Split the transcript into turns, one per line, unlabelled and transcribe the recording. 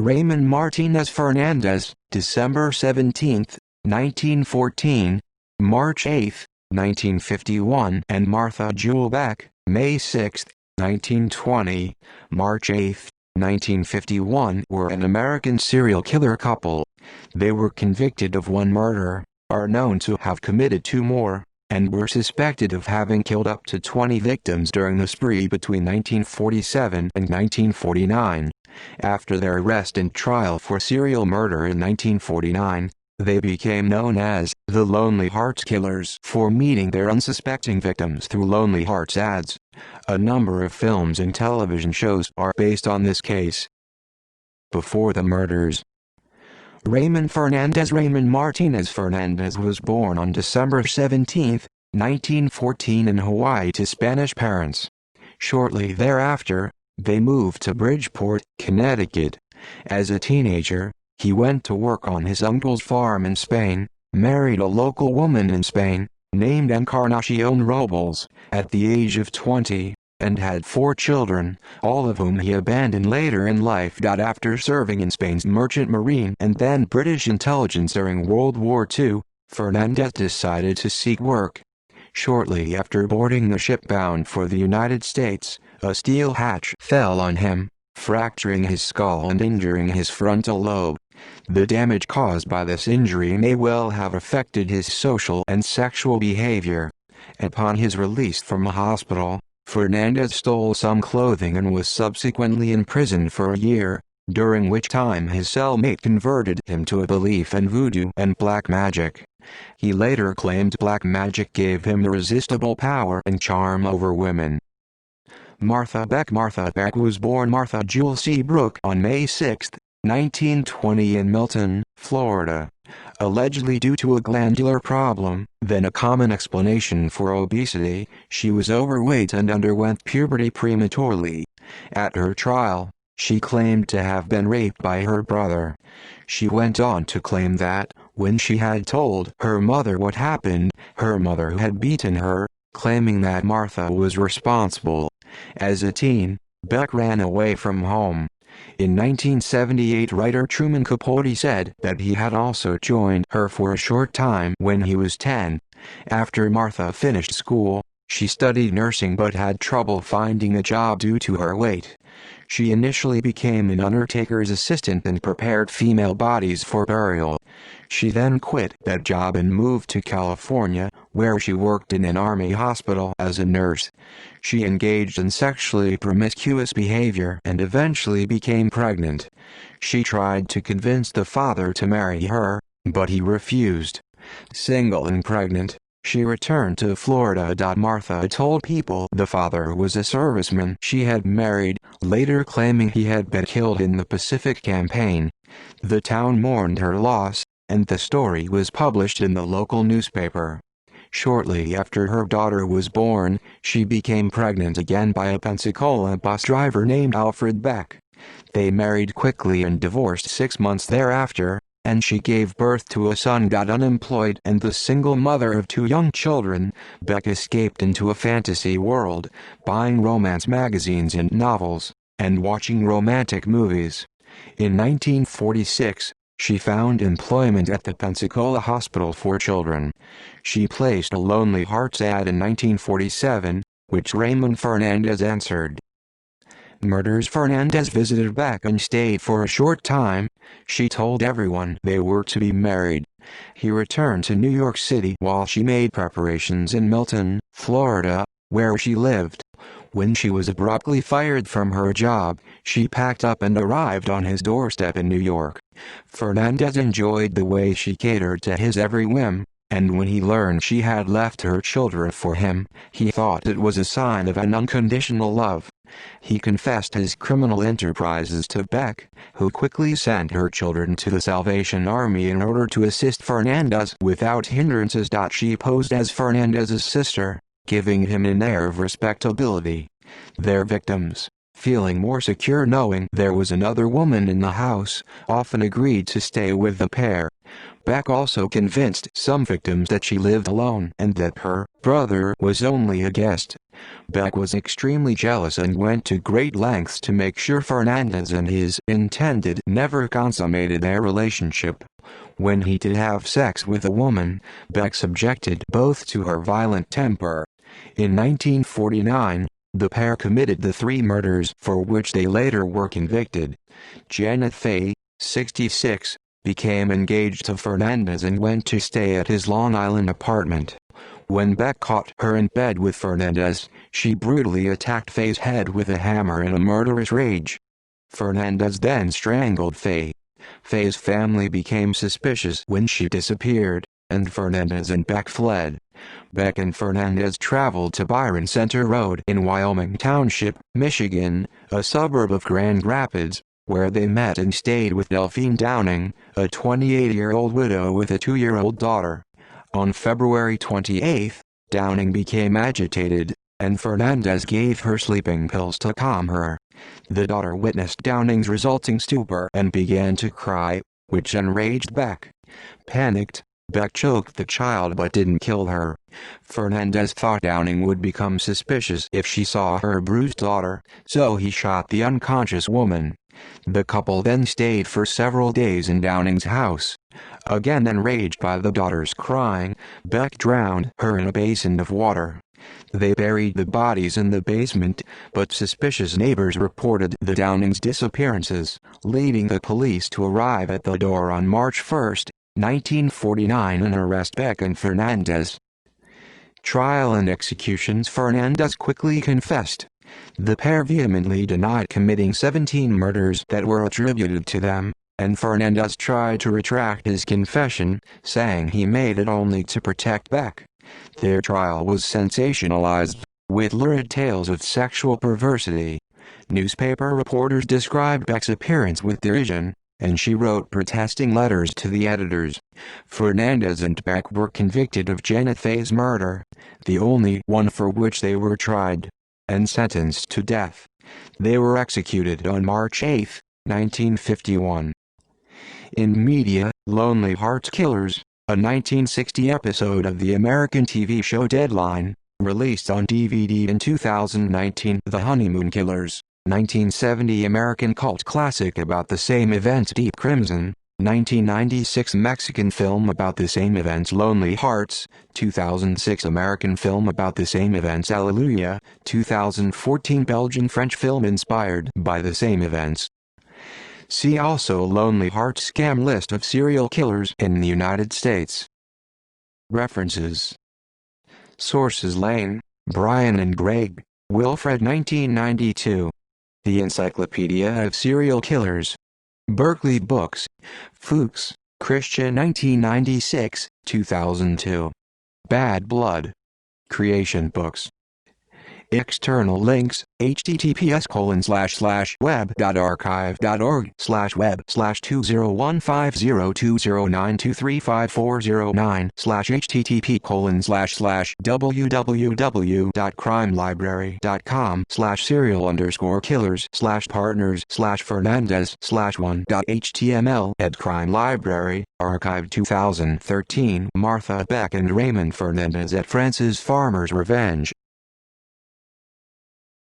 Raymond Martinez Fernandez, December 17, 1914, March 8, 1951, and Martha Jewel Beck, May 6, 1920, March 8, 1951, were an American serial killer couple. They were convicted of one murder, are known to have committed two more, and were suspected of having killed up to 20 victims during the spree between 1947 and 1949. After their arrest and trial for serial murder in 1949, they became known as the Lonely Hearts Killers for meeting their unsuspecting victims through Lonely Hearts ads. A number of films and television shows are based on this case. Before the murders, Raymond Martinez Fernandez was born on December 17, 1914 in Hawaii to Spanish parents. Shortly thereafter, they moved to Bridgeport, Connecticut. As a teenager, he went to work on his uncle's farm in Spain, married a local woman in Spain, named Encarnacion Robles, at the age of 20, and had 4 children, all of whom he abandoned later in life. After serving in Spain's Merchant Marine and then British intelligence during World War II, Fernandez decided to seek work. Shortly after boarding the ship bound for the United States, a steel hatch fell on him, fracturing his skull and injuring his frontal lobe. The damage caused by this injury may well have affected his social and sexual behavior. Upon his release from a hospital, Fernandez stole some clothing and was subsequently imprisoned for a year, during which time his cellmate converted him to a belief in voodoo and black magic. He later claimed black magic gave him irresistible power and charm over women. Martha Beck was born Martha Jewel Seabrook on May 6, 1920 in Milton, Florida. Allegedly due to a glandular problem, then a common explanation for obesity, she was overweight and underwent puberty prematurely. At her trial, she claimed to have been raped by her brother. She went on to claim that, when she had told her mother what happened, her mother had beaten her, claiming that Martha was responsible. As a teen, Beck ran away from home. In 1978, writer Truman Capote said that he had also joined her for a short time when he was 10. After Martha finished school, she studied nursing but had trouble finding a job due to her weight. She initially became an undertaker's assistant and prepared female bodies for burial. She then quit that job and moved to California, where she worked in an army hospital as a nurse. She engaged in sexually promiscuous behavior and eventually became pregnant. She tried to convince the father to marry her, but he refused. Single and pregnant, she returned to Florida. Martha told people the father was a serviceman she had married, later claiming he had been killed in the Pacific Campaign. The town mourned her loss, and the story was published in the local newspaper. Shortly after her daughter was born, she became pregnant again by a Pensacola bus driver named Alfred Beck. They married quickly and divorced 6 months thereafter, and she gave birth to a son. Unemployed and the single mother of 2 young children, Beck escaped into a fantasy world, buying romance magazines and novels, and watching romantic movies. In 1946, she found employment at the Pensacola Hospital for Children. She placed a Lonely Hearts ad in 1947, which Raymond Fernandez answered. Murders. Fernandez visited Beck and stayed for a short time. She told everyone they were to be married. He returned to New York City while she made preparations in Milton, Florida, where she lived. When she was abruptly fired from her job, she packed up and arrived on his doorstep in New York. Fernandez enjoyed the way she catered to his every whim, and when he learned she had left her children for him, he thought it was a sign of an unconditional love. He confessed his criminal enterprises to Beck, who quickly sent her children to the Salvation Army in order to assist Fernandez without hindrances. She posed as Fernandez's sister, giving him an air of respectability. Their victims, feeling more secure knowing there was another woman in the house, often agreed to stay with the pair. Beck also convinced some victims that she lived alone and that her brother was only a guest. Beck was extremely jealous and went to great lengths to make sure Fernandez and his intended never consummated their relationship. When he did have sex with a woman, Beck subjected both to her violent temper. In 1949, the pair committed the 3 murders for which they later were convicted. Janet Faye, 66, became engaged to Fernandez and went to stay at his Long Island apartment. When Beck caught her in bed with Fernandez, she brutally attacked Faye's head with a hammer in a murderous rage. Fernandez then strangled Faye. Faye's family became suspicious when she disappeared, and Fernandez and Beck fled. Beck and Fernandez traveled to Byron Center Road in Wyoming Township, Michigan, a suburb of Grand Rapids, where they met and stayed with Delphine Downing, a 28-year-old widow with a 2-year-old daughter. On February 28, Downing became agitated, and Fernandez gave her sleeping pills to calm her. The daughter witnessed Downing's resulting stupor and began to cry, which enraged Beck. Panicked, Beck choked the child but didn't kill her. Fernandez thought Downing would become suspicious if she saw her bruised daughter, so he shot the unconscious woman. The couple then stayed for several days in Downing's house. Again enraged by the daughter's crying, Beck drowned her in a basin of water. They buried the bodies in the basement, but suspicious neighbors reported the Downing's disappearances, leading the police to arrive at the door on March 1, 1949 and arrest Beck and Fernandez. Trial and executions. Fernandez quickly confessed. The pair vehemently denied committing 17 murders that were attributed to them, and Fernandez tried to retract his confession, saying he made it only to protect Beck. Their trial was sensationalized, with lurid tales of sexual perversity. Newspaper reporters described Beck's appearance with derision, and she wrote protesting letters to the editors. Fernandez and Beck were convicted of Janet Faye's murder, the only one for which they were tried, and sentenced to death. They were executed on March 8, 1951. In media, Lonely Hearts Killers, a 1960 episode of the American TV show Deadline, released on DVD in 2019. The Honeymoon Killers, 1970 American cult classic about the same event. Deep Crimson, 1996 Mexican film about the same events. Lonely Hearts, 2006 American film about the same events. Alleluia, 2014 Belgian-French film inspired by the same events. See also Lonely Hearts scam list of serial killers in the United States. References. Sources: Lane, Brian and Greg, Wilfred, 1992. The Encyclopedia of Serial Killers. Berkeley Books. Fuchs, Christian, 1996, 2002. Bad Blood. Creation Books. External links: https://web.archive.org/web/2010050309/http://www.crimelibrary.com/serial_killers/partners/fernandez/1.html at Crime Library, Archive 2013. Martha Beck and Raymond Fernandez at Francis Farmer's Revenge.